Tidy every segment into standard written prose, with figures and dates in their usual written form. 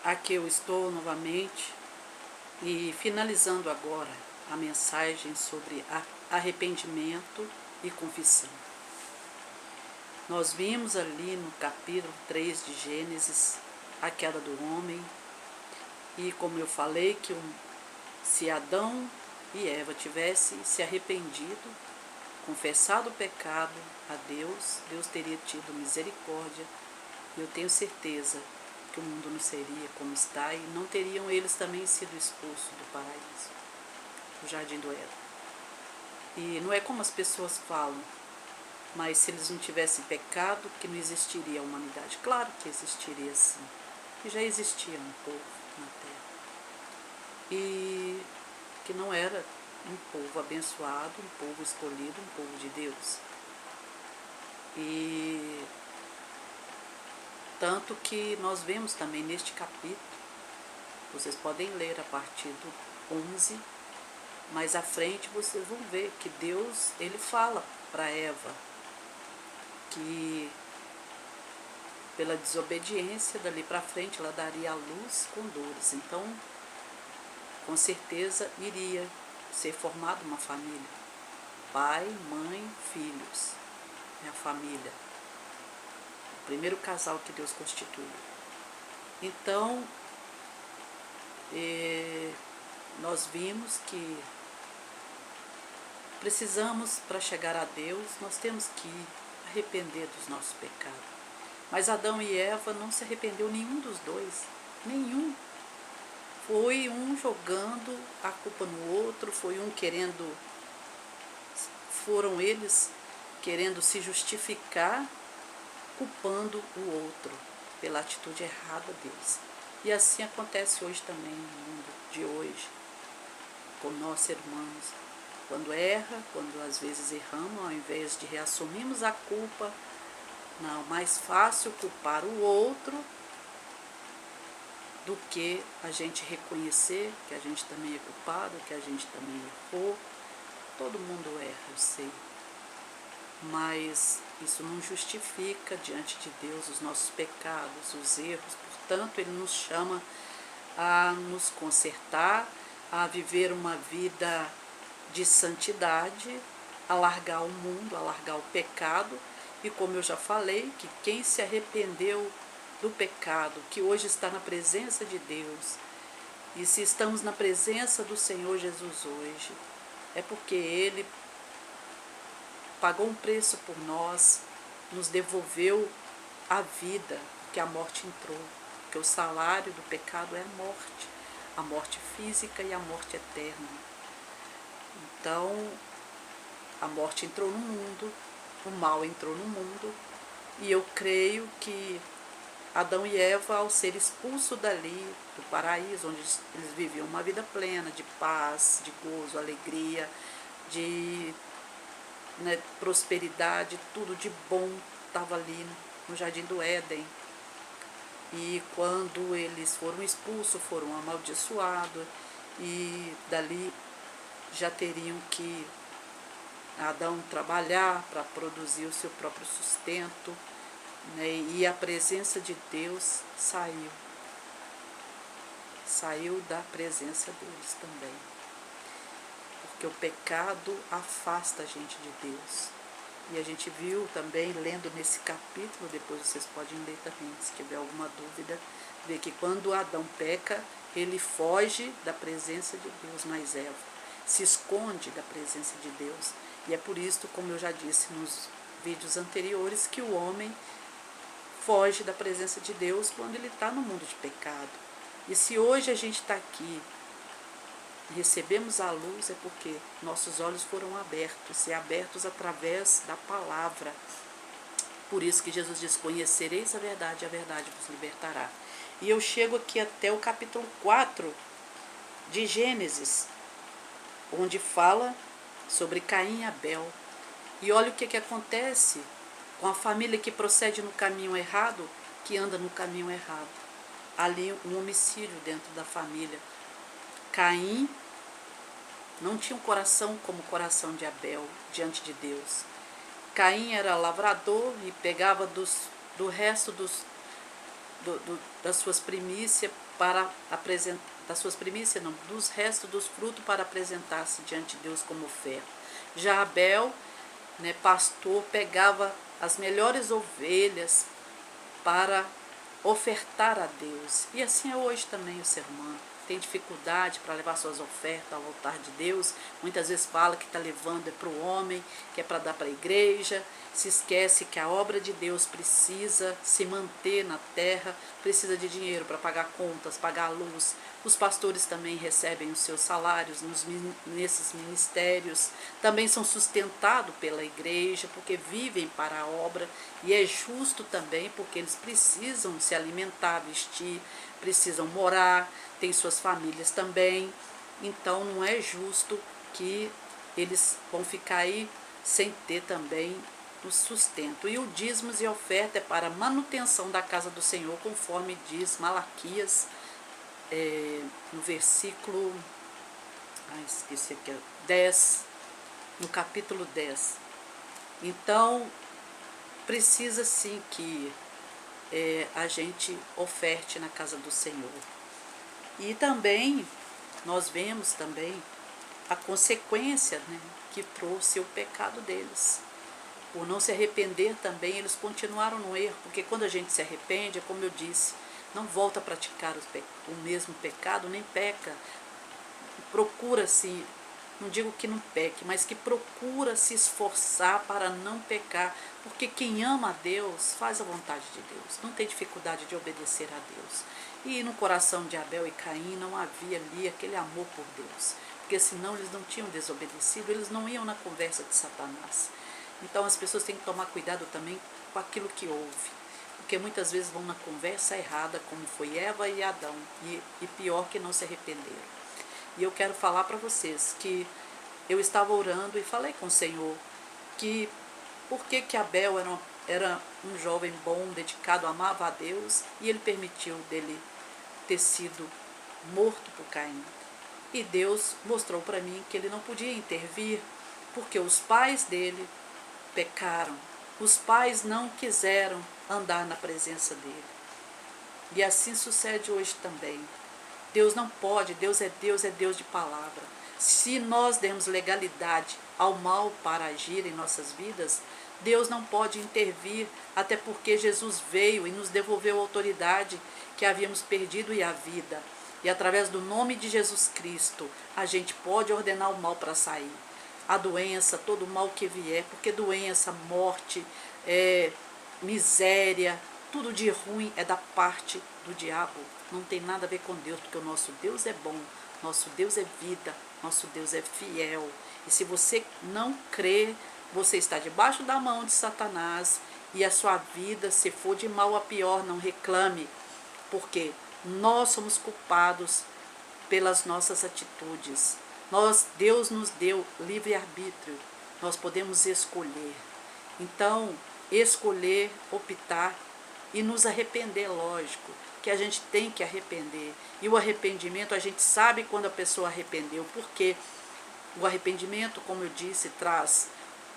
Aqui eu estou novamente e finalizando agora a mensagem sobre arrependimento e confissão. Nós vimos ali no capítulo 3 de Gênesis a queda do homem e, como eu falei, que se Adão e Eva tivessem se arrependido, confessado o pecado a Deus, Deus teria tido misericórdia, e eu tenho certeza que o mundo não seria como está e não teriam eles também sido expulsos do paraíso, do jardim do Éden. E não é como as pessoas falam, mas se eles não tivessem pecado, que não existiria a humanidade. Claro que existiria sim, que já existia um povo na terra, e que não era um povo abençoado, um povo escolhido, um povo de Deus. E tanto que nós vemos também neste capítulo, vocês podem ler a partir do 11, mais à frente vocês vão ver que Deus, ele fala para Eva que pela desobediência dali para frente ela daria a luz com dores. Então, com certeza iria ser formada uma família, pai, mãe, filhos, é a família, o primeiro casal que Deus constituiu. Então, nós vimos que precisamos, para chegar a Deus, nós temos que arrepender dos nossos pecados. Mas Adão e Eva não se arrependeu nenhum dos dois, nenhum. Foi um jogando a culpa no outro, foram eles querendo se justificar, culpando o outro pela atitude errada deles. E assim acontece hoje também no mundo de hoje, com nós irmãos. Quando erra, quando às vezes erramos, ao invés de reassumirmos a culpa, não, mais fácil culpar o outro do que a gente reconhecer que a gente também é culpado, que a gente também errou. Todo mundo erra, eu sei. Mas isso não justifica diante de Deus os nossos pecados, os erros. Portanto, Ele nos chama a nos consertar, a viver uma vida de santidade, a largar o mundo, a largar o pecado. E como eu já falei, que quem se arrependeu do pecado, que hoje está na presença de Deus, e se estamos na presença do Senhor Jesus hoje, é porque Ele pagou um preço por nós, nos devolveu a vida, que a morte entrou, porque o salário do pecado é a morte física e a morte eterna. Então, a morte entrou no mundo, o mal entrou no mundo, e eu creio que Adão e Eva, ao ser expulsos dali, do paraíso, onde eles viviam uma vida plena, de paz, de gozo, alegria, de prosperidade, tudo de bom estava ali no jardim do Éden. E quando eles foram expulsos, foram amaldiçoados, e dali já teriam que Adão trabalhar para produzir o seu próprio sustento, e a presença de Deus saiu da presença deles também, porque o pecado afasta a gente de Deus. E a gente viu também, lendo nesse capítulo, depois vocês podem ler também, se tiver alguma dúvida, ver que quando Adão peca, ele foge da presença de Deus, mas Eva se esconde da presença de Deus. E é por isso, como eu já disse nos vídeos anteriores, que o homem foge da presença de Deus quando ele está no mundo de pecado. E se hoje a gente está aqui, recebemos a luz, é porque nossos olhos foram abertos, e abertos através da palavra. Por isso que Jesus diz: conhecereis a verdade vos libertará. E eu chego aqui até o capítulo 4 de Gênesis, onde fala sobre Caim e Abel. E olha o que acontece com a família que procede no caminho errado, que anda no caminho errado. Ali um homicídio dentro da família. Caim não tinha um coração como o coração de Abel diante de Deus. Caim era lavrador e pegava do resto das suas primícias para apresentar, das suas primícias não, dos restos dos frutos para apresentar-se diante de Deus como oferta. Já Abel, né, pastor, pegava as melhores ovelhas para ofertar a Deus. E assim é hoje também o ser humano. Tem dificuldade para levar suas ofertas ao altar de Deus. Muitas vezes fala que está levando é para o homem, que é para dar para a igreja. Se esquece que a obra de Deus precisa se manter na terra, precisa de dinheiro para pagar contas, pagar a luz. Os pastores também recebem os seus salários nesses ministérios. Também são sustentados pela igreja, porque vivem para a obra. E é justo também, porque eles precisam se alimentar, vestir, precisam morar, têm suas famílias também. Então não é justo que eles vão ficar aí sem ter também o sustento. E o dízimos e oferta é para manutenção da casa do Senhor, conforme diz Malaquias, no versículo, esqueci aqui, 10, no capítulo 10. Então, precisa sim que a gente oferte na casa do Senhor. E também, nós vemos também a consequência, né, que trouxe o pecado deles. Por não se arrepender também, eles continuaram no erro, porque quando a gente se arrepende, é como eu disse, não volta a praticar o mesmo pecado, nem peca. Procura-se, não digo que não peque, mas que procura se esforçar para não pecar, porque quem ama a Deus faz a vontade de Deus, não tem dificuldade de obedecer a Deus. E no coração de Abel e Caim não havia ali aquele amor por Deus, porque senão eles não tinham desobedecido, eles não iam na conversa de Satanás. Então as pessoas têm que tomar cuidado também com aquilo que ouve, porque muitas vezes vão na conversa errada, como foi Eva e Adão, e pior que não se arrependeram. E eu quero falar para vocês que eu estava orando e falei com o Senhor que por que Abel era um jovem bom, dedicado, amava a Deus, e ele permitiu dele ter sido morto por Caim. E Deus mostrou para mim que ele não podia intervir, porque os pais dele pecaram. Os pais não quiseram andar na presença dele. E assim sucede hoje também. Deus não pode, Deus é Deus de palavra. Se nós demos legalidade ao mal para agir em nossas vidas, Deus não pode intervir, até porque Jesus veio e nos devolveu a autoridade que havíamos perdido e a vida. E através do nome de Jesus Cristo, a gente pode ordenar o mal para sair. A doença, todo o mal que vier, porque doença, morte, miséria, tudo de ruim é da parte do diabo. Não tem nada a ver com Deus, porque o nosso Deus é bom, nosso Deus é vida, nosso Deus é fiel. E se você não crê, você está debaixo da mão de Satanás, e a sua vida, se for de mal a pior, não reclame, porque nós somos culpados pelas nossas atitudes. Deus nos deu livre-arbítrio, nós podemos escolher. Então, escolher, optar e nos arrepender, lógico, que a gente tem que arrepender. E o arrependimento, a gente sabe quando a pessoa arrependeu, porque o arrependimento, como eu disse, traz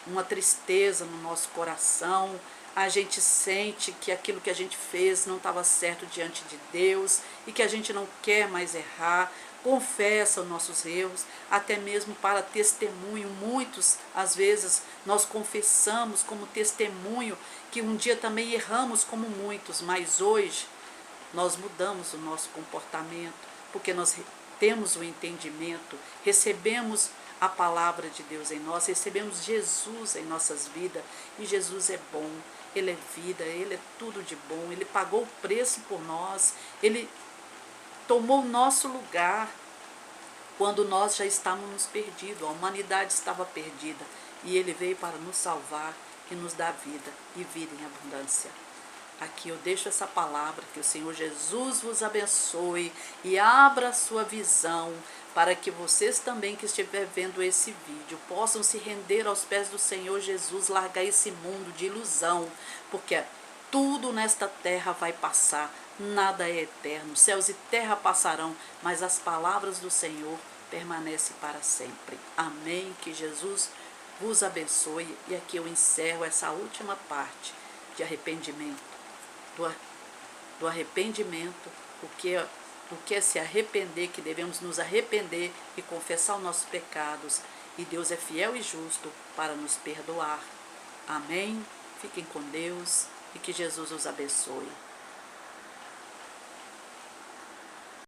uma tristeza no nosso coração. A gente sente que aquilo que a gente fez não estava certo diante de Deus e que a gente não quer mais errar, confessa os nossos erros, até mesmo para testemunho. Muitos, às vezes, nós confessamos como testemunho que um dia também erramos como muitos, mas hoje nós mudamos o nosso comportamento, porque nós temos o entendimento, recebemos a palavra de Deus em nós, recebemos Jesus em nossas vidas, e Jesus é bom, Ele é vida, Ele é tudo de bom, Ele pagou o preço por nós, Ele tomou o nosso lugar quando nós já estávamos perdidos, a humanidade estava perdida, e Ele veio para nos salvar e nos dar vida, e vida em abundância. Aqui eu deixo essa palavra, que o Senhor Jesus vos abençoe e abra a sua visão, para que vocês também que estiver vendo esse vídeo possam se render aos pés do Senhor Jesus, largar esse mundo de ilusão, porque tudo nesta terra vai passar, nada é eterno, céus e terra passarão, mas as palavras do Senhor permanecem para sempre. Amém, que Jesus vos abençoe, e aqui eu encerro essa última parte de arrependimento, do arrependimento, o que é se arrepender, que devemos nos arrepender e confessar os nossos pecados. E Deus é fiel e justo para nos perdoar. Amém? Fiquem com Deus e que Jesus os abençoe.